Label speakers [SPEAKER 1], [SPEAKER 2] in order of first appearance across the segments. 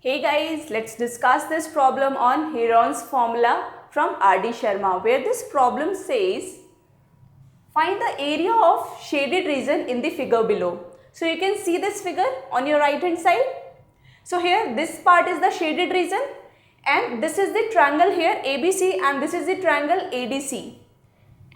[SPEAKER 1] Hey guys, let's discuss this problem on Heron's formula from RD Sharma, where this problem says find the area of shaded region in the figure below. So you can see this figure on your right hand side. So here this part is the shaded region and this is the triangle here ABC and this is the triangle ADC.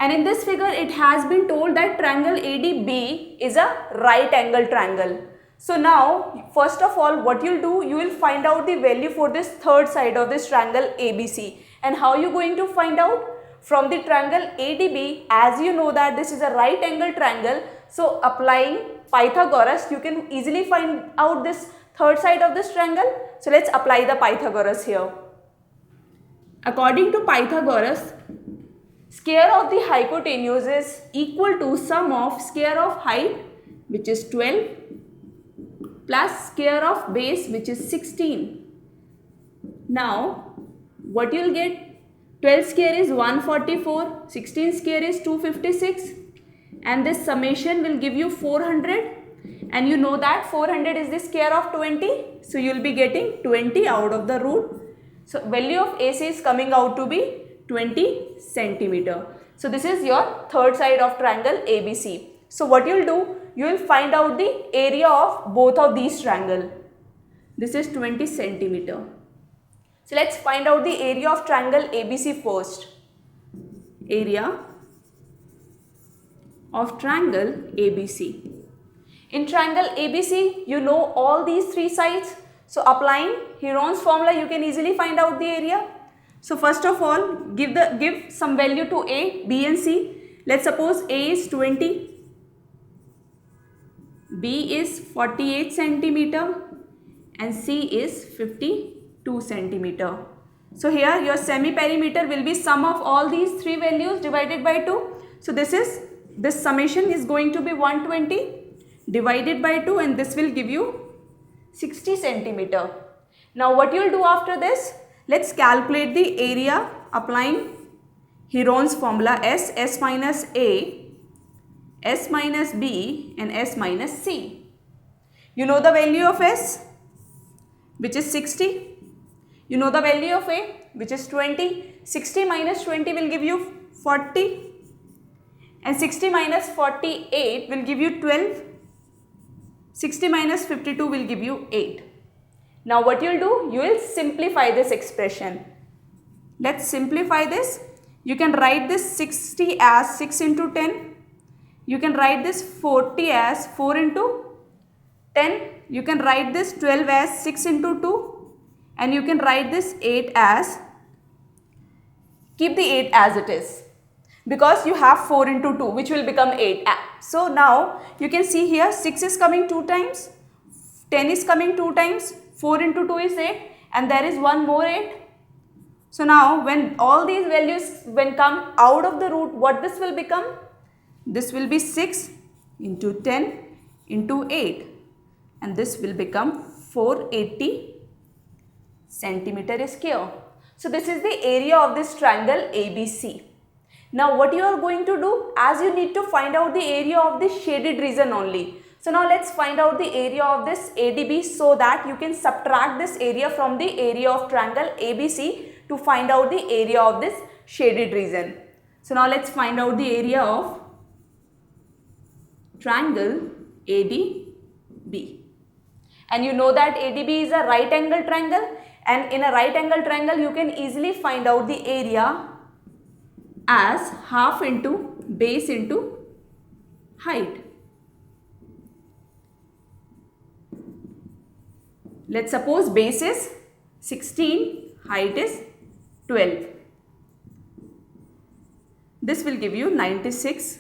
[SPEAKER 1] And in this figure it has been told that triangle ADB is a right angle triangle. So now first of all what you'll do, you will find out the value for this third side of this triangle ABC. And how you going to find out? From the triangle ADB, as you know that this is a right angle triangle, so applying Pythagoras you can easily find out this third side of this triangle. So let's apply the Pythagoras here. According to Pythagoras, square of the hypotenuse is equal to sum of square of height, which is 12, plus square of base, which is 16. Now what you will get? 12 square is 144, 16 square is 256, and this summation will give you 400, and you know that 400 is the square of 20, so you will be getting 20 out of the root. So value of AC is coming out to be 20 centimeter. So this is your third side of triangle ABC. So what you will do, you will find out the area of both of these triangle. This is 20 centimeter. So let's find out the area of triangle ABC first. Area of triangle ABC. In triangle ABC, you know all these three sides. So applying Heron's formula, you can easily find out the area. So first of all, give some value to A, B and C. Let's suppose A is 20, B is 48 centimeter and C is 52 centimeter. So here your semi-perimeter will be sum of all these three values divided by 2. So this summation is going to be 120 divided by 2 and this will give you 60 centimeter. Now what you will do after this? Let's calculate the area applying Heron's formula S minus A, S minus B and S minus C. You know the value of S, which is 60. You know the value of A, which is 20. 60 minus 20 will give you 40 and 60 minus 48 will give you 12. 60 minus 52 will give you 8. Now what you will do, you will simplify this expression. Let's simplify this. You can write this 60 as 6 into 10. You can write this 40 as 4 into 10. You can write this 12 as 6 into 2. And you can write this 8 as, keep the 8 as it is. Because you have 4 into 2 which will become 8. So now you can see here 6 is coming 2 times, 10 is coming 2 times, 4 into 2 is 8 and there is one more 8. So now when all these values when come out of the root, what this will become? This will be 6 into 10 into 8 and this will become 480 centimeter square. So this is the area of this triangle ABC. Now what you are going to do, as you need to find out the area of this shaded region only. So now let's find out the area of this ADB so that you can subtract this area from the area of triangle ABC to find out the area of this shaded region. So now let's find out the area of triangle ADB. And you know that ADB is a right angle triangle, and in a right angle triangle you can easily find out the area as half into base into height. Let's suppose base is 16, height is 12. This will give you 96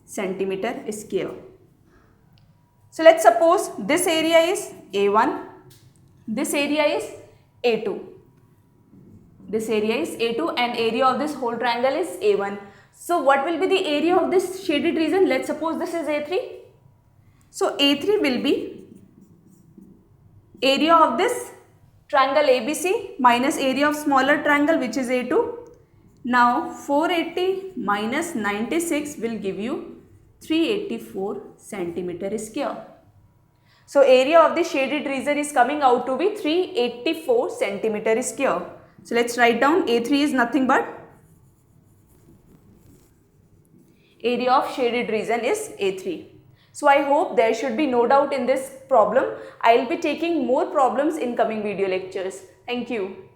[SPEAKER 1] centimeter square. So let's suppose this area is A1, this area is A2. This area is A2 and area of this whole triangle is A1. So what will be the area of this shaded region? Let's suppose this is A3. So A3 will be area of this triangle ABC minus area of smaller triangle which is A2. Now 480 minus 96 will give you 384 centimeter square. So area of the shaded region is coming out to be 384 centimeter square. So let's write down A3 is nothing but area of shaded region is A3. So I hope there should be no doubt in this problem. I will be taking more problems in coming video lectures. Thank you.